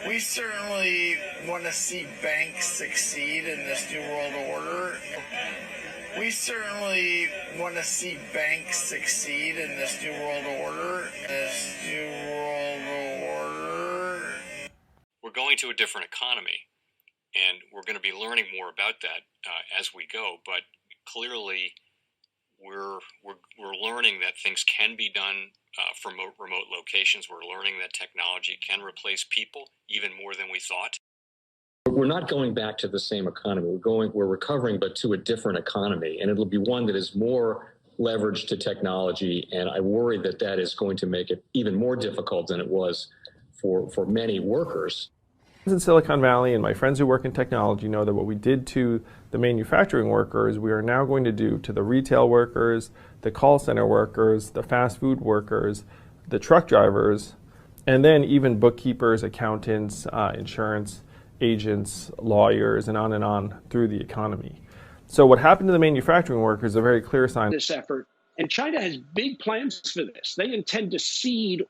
We certainly want to see banks succeed in this new world order. We certainly want to see banks succeed in this new world order. We're going to a different economy, and we're going to be learning more about that as we go. But clearly, we're learning that things can be done from remote locations. We're learning that technology can replace people even more than we thought. We're not going back to the same economy. We're recovering, but to a different economy, and it'll be one that is more leveraged to technology. And I worry that that is going to make it even more difficult than it was for many workers. In Silicon Valley, and my friends who work in technology know that what we did to the manufacturing workers, we are now going to do to the retail workers, the call center workers, the fast food workers, the truck drivers, and then even bookkeepers, accountants, insurance agents, lawyers, and on through the economy. So what happened to the manufacturing workers is a very clear sign. This effort. And China has big plans for this. They intend to seed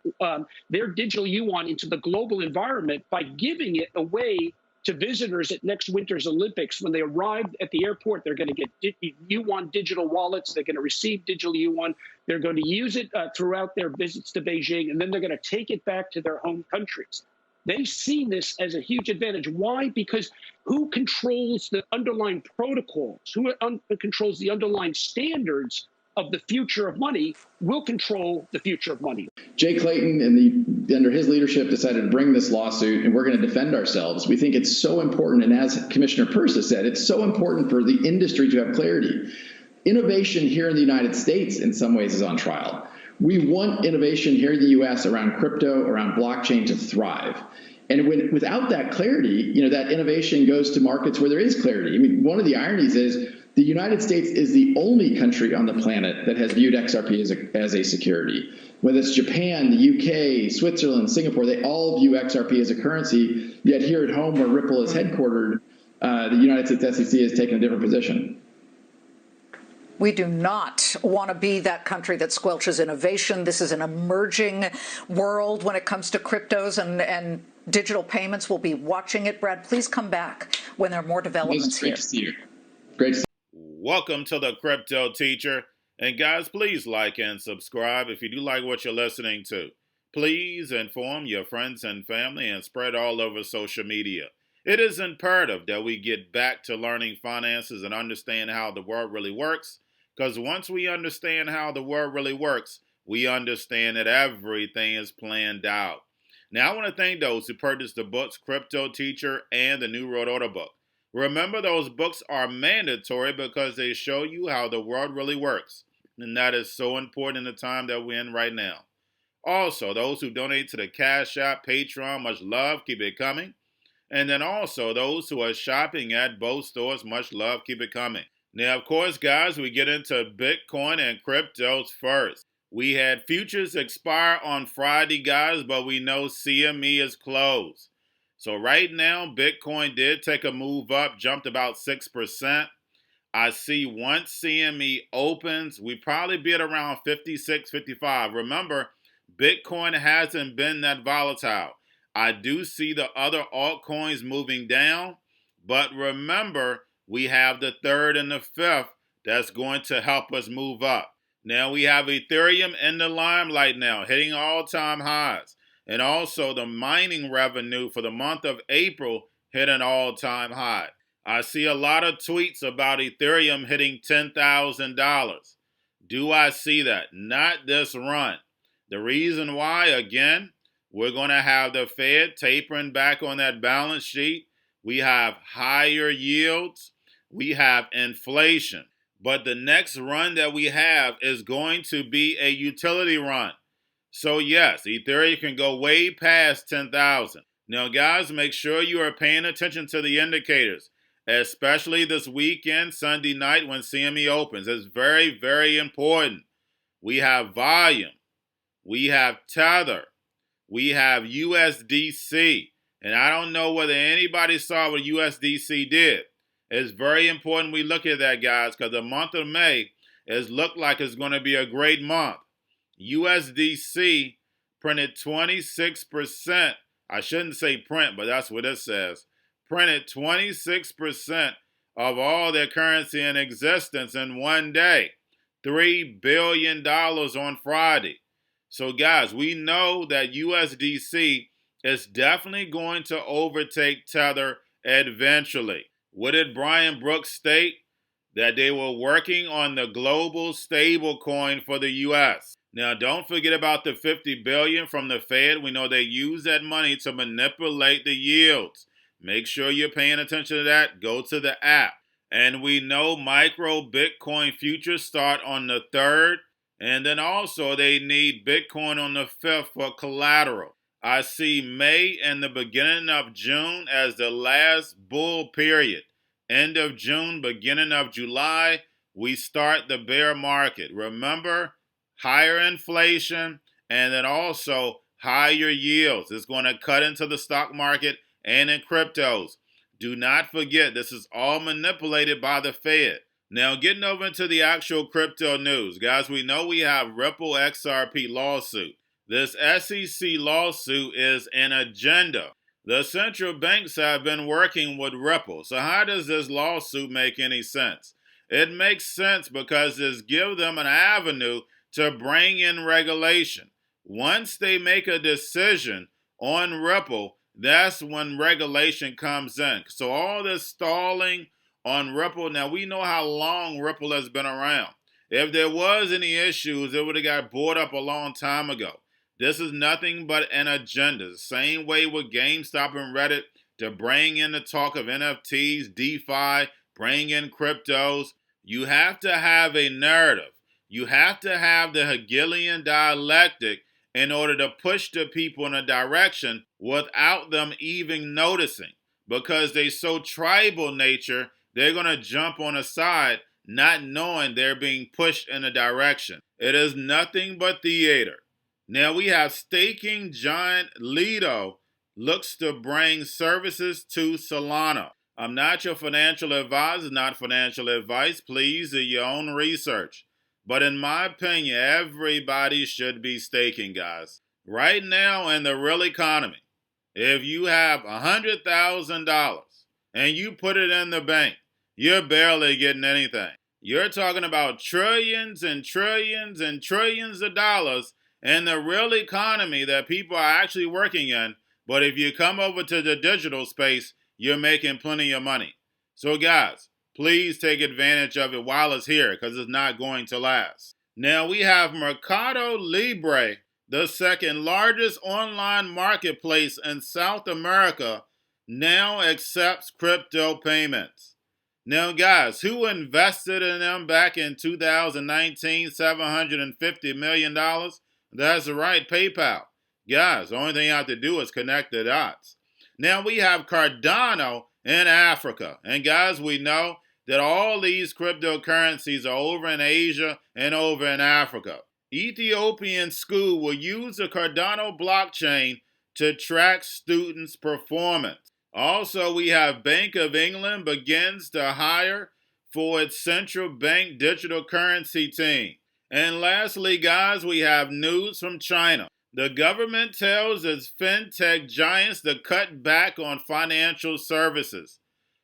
their digital yuan into the global environment by giving it away to visitors at next winter's Olympics. When they arrive at the airport, they're going to get yuan digital wallets. They're going to receive digital yuan. They're going to use it throughout their visits to Beijing, and then they're going to take it back to their home countries. They see this as a huge advantage. Why? Because who controls the underlying protocols, who controls the underlying standards of the future of money will control the future of money. Jay Clayton and under his leadership decided to bring this lawsuit, and we're going to defend ourselves. We think it's so important, and as Commissioner Peirce has said, it's so important for the industry to have clarity. Innovation here in the United States in some ways is on trial. We want innovation here in the U.S. around crypto, around blockchain to thrive. And without that clarity, that innovation goes to markets where there is clarity. I mean, one of the ironies is the United States is the only country on the planet that has viewed XRP as a security. Whether it's Japan, the UK, Switzerland, Singapore, they all view XRP as a currency. Yet here at home, where Ripple is headquartered, the United States SEC has taken a different position. We do not want to be that country that squelches innovation. This is an emerging world when it comes to cryptos and digital payments. We'll be watching it. Brad, please come back when there are more developments here. Great to see you. Great to see you. Welcome to the Crypto Teacher. And guys, please like and subscribe if you do like what you're listening to. Please inform your friends and family and spread all over social media. It is imperative that we get back to learning finances and understand how the world really works. Because once we understand how the world really works, we understand that everything is planned out. Now, I want to thank those who purchased the books Cryptoteacher and the New World Order book. Remember, those books are mandatory because they show you how the world really works. And that is so important in the time that we're in right now. Also, those who donate to the Cash App, Patreon, much love, keep it coming. And then also those who are shopping at both stores, much love, keep it coming. Now, of course, guys, we get into Bitcoin and cryptos first. We had futures expire on Friday, guys, but we know CME is closed. So right now, Bitcoin did take a move up, jumped about 6%. I see once CME opens, we probably be at around 56, 55. Remember, Bitcoin hasn't been that volatile. I do see the other altcoins moving down, but remember, we have the third and the fifth that's going to help us move up. Now we have Ethereum in the limelight now, hitting all-time highs. And also the mining revenue for the month of April hit an all-time high. I see a lot of tweets about Ethereum hitting $10,000. Do I see that? Not this run. The reason why, again, we're going to have the Fed tapering back on that balance sheet. We have higher yields. We have inflation. But the next run that we have is going to be a utility run. So yes, Ethereum can go way past 10,000. Now guys, make sure you are paying attention to the indicators, especially this weekend, Sunday night when CME opens. It's very, very important. We have volume. We have Tether. We have USDC. And I don't know whether anybody saw what USDC did. It's very important we look at that, guys, because the month of May has looked like it's going to be a great month. USDC printed 26% I shouldn't say print, but that's what it says, printed 26% of all their currency in existence in one day. $3 billion on Friday. So guys, we know that USDC is definitely going to overtake Tether eventually. What did Brian Brooks state? That they were working on the global stablecoin for the US. Now, don't forget about the $50 billion from the Fed. We know they use that money to manipulate the yields. Make sure you're paying attention to that. Go to the app. And we know micro Bitcoin futures start on the 3rd. And then also they need Bitcoin on the 5th for collateral. I see May and the beginning of June as the last bull period. End of June, beginning of July, we start the bear market. Remember, higher inflation and then also higher yields. It's going to cut into the stock market and in cryptos. Do not forget, this is all manipulated by the Fed. Now, getting over into the actual crypto news. Guys, we know we have Ripple Xrp Lawsuit. This SEC lawsuit is an agenda. The central banks have been working with Ripple. So how does this lawsuit make any sense? It makes sense because it gives them an avenue to bring in regulation. Once they make a decision on Ripple, that's when regulation comes in. So all this stalling on Ripple, now we know how long Ripple has been around. If there was any issues, it would have got brought up a long time ago. This is nothing but an agenda. The same way with GameStop and Reddit to bring in the talk of NFTs, DeFi, bring in cryptos. You have to have a narrative. You have to have the Hegelian dialectic in order to push the people in a direction without them even noticing. Because they're so tribal nature, they're going to jump on a side not knowing they're being pushed in a direction. It is nothing but theater. Now we have staking giant Lido looks to bring services to Solana. I'm not your financial advisor, not financial advice. Please do your own research. But in my opinion, everybody should be staking, guys. Right now in the real economy, if you have $100,000 and you put it in the bank, you're barely getting anything. You're talking about trillions and trillions and trillions of dollars in the real economy that people are actually working in. But if you come over to the digital space, you're making plenty of money. So guys, please take advantage of it while it's here because it's not going to last. Now we have Mercado Libre, the second largest online marketplace in South America, now accepts crypto payments. Now guys, who invested in them back in 2019, $750 million? That's right, PayPal. Guys, the only thing you have to do is connect the dots. Now we have Cardano in Africa. And guys, we know that all these cryptocurrencies are over in Asia and over in Africa. Ethiopian school will use the Cardano blockchain to track students' performance. Also, we have Bank of England begins to hire for its central bank digital currency team. And lastly, guys, we have news from China. The government tells its fintech giants to cut back on financial services.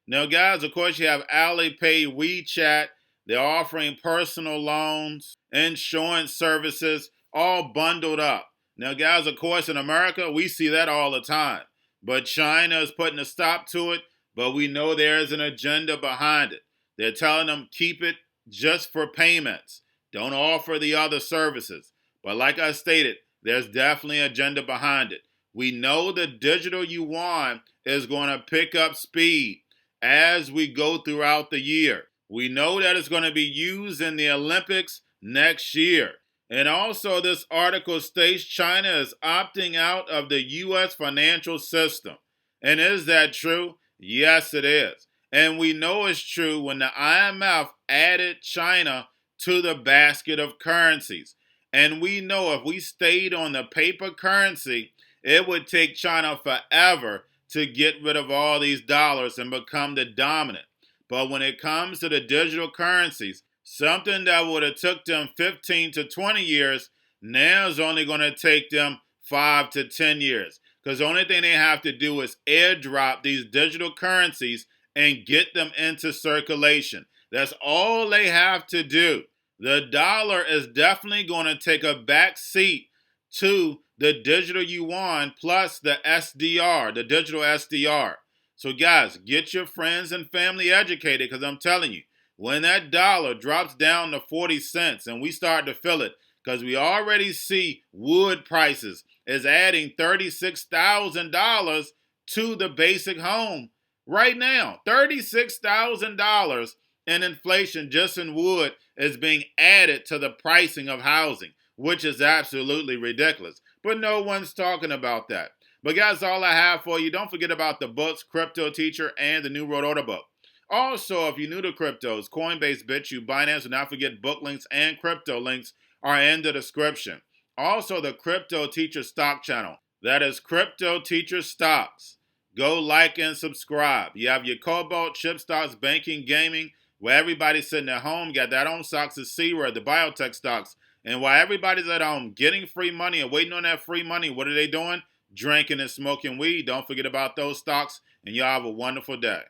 Now, guys, of course, you have Alipay, WeChat. They're offering personal loans, insurance services, all bundled up. Now, guys, of course, in America, we see that all the time. But China is putting a stop to it, but we know there is an agenda behind it. They're telling them keep it just for payments. Don't offer the other services. But like I stated, there's definitely an agenda behind it. We know the digital yuan is going to pick up speed as we go throughout the year. We know that it's going to be used in the Olympics next year. And also this article states China is opting out of the U.S. financial system. And is that true? Yes, it is. And we know it's true when the IMF added China to the basket of currencies. And we know if we stayed on the paper currency, it would take China forever to get rid of all these dollars and become the dominant. But when it comes to the digital currencies, something that would have took them 15 to 20 years, now is only going to take them 5 to 10 years. because the only thing they have to do is airdrop these digital currencies and get them into circulation. That's all they have to do. The dollar is definitely going to take a back seat to the digital yuan plus the SDR, the digital SDR. So guys, get your friends and family educated, because I'm telling you, when that dollar drops down to 40 cents and we start to feel it, because we already see wood prices is adding $36,000 to the basic home right now. $36,000 in inflation just in wood is being added to the pricing of housing, which is absolutely ridiculous. But no one's talking about that. But guys, all I have for you. Don't forget about the books, Cryptoteacher and the New World Order book. Also, if you're new to cryptos, Coinbase, Bitrue, Binance, do not forget book links and crypto links are in the description. Also, the Cryptoteacher stock channel. That is Cryptoteacher Stocks. Go like and subscribe. You have your cobalt, chip stocks, banking, gaming, where everybody's sitting at home. You got that own stocks is C-Word, the biotech stocks. And while everybody's at home getting free money and waiting on that free money, what are they doing? Drinking and smoking weed. Don't forget about those stocks, and y'all have a wonderful day.